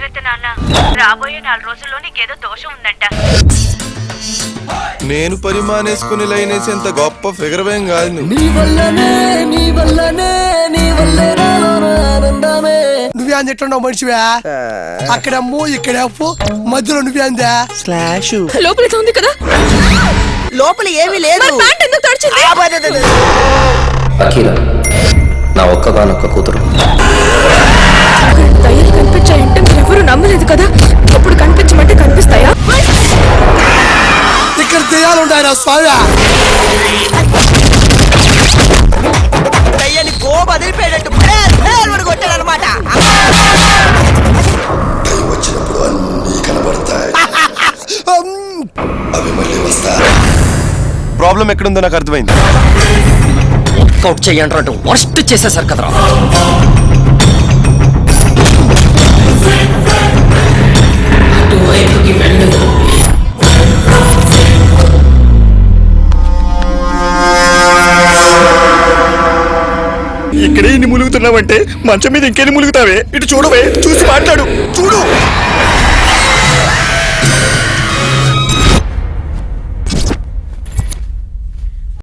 జాగ్రత్త నాన్న, రాబోయే 4 రోజుల్లో నీకేదో దోషం ఉందంట. నేను పరిమానేసుకుని లైన్ వేసేంత గొప్ప ఫిగర్ ఏం కాదు నువ్వు. నువ్వే అని చెట్టున్నావు మనిషివా? అక్కడ అమ్ము ఇక్కడ అప్పు మధ్యలో నువ్వే అందా స్లాష్ లోపలికి ఉంది కదా, లోపల ఏమీ లేదు. ప్యాంట్ ఎందుకు తడిచింది? అఖిల నా ఒక్కగానొక్క కూతురు. దయ్యాలు కనిపించాయంటే మీరెవరూ నమ్మలేదు కదా, ఇప్పుడు కనిపించమంటే కనిపిస్తాయా? ఇక్కడ దెయ్యాలు ఉంటాయరా స్వామి? దయ్యాన్ని గో బదిలిపోయేటట్టు కొట్టాడనమాట. వచ్చినప్పుడు అన్ని కనబడతాయి, అవి మళ్ళీ వస్తాయి. ప్రాబ్లం ఎక్కడుందో నాకు అర్థమైంది. వర్కౌట్ చెయ్యంటారంటూ వర్స్ట్ చేసేసారు కదరా. ఇక్కడే ఇన్ని ములుగుతున్నావంటే మంచం మీద ఇంకెన్ని ములుగుతావే? ఇటు చూడవే, చూసి మాట్లాడు. చూడు.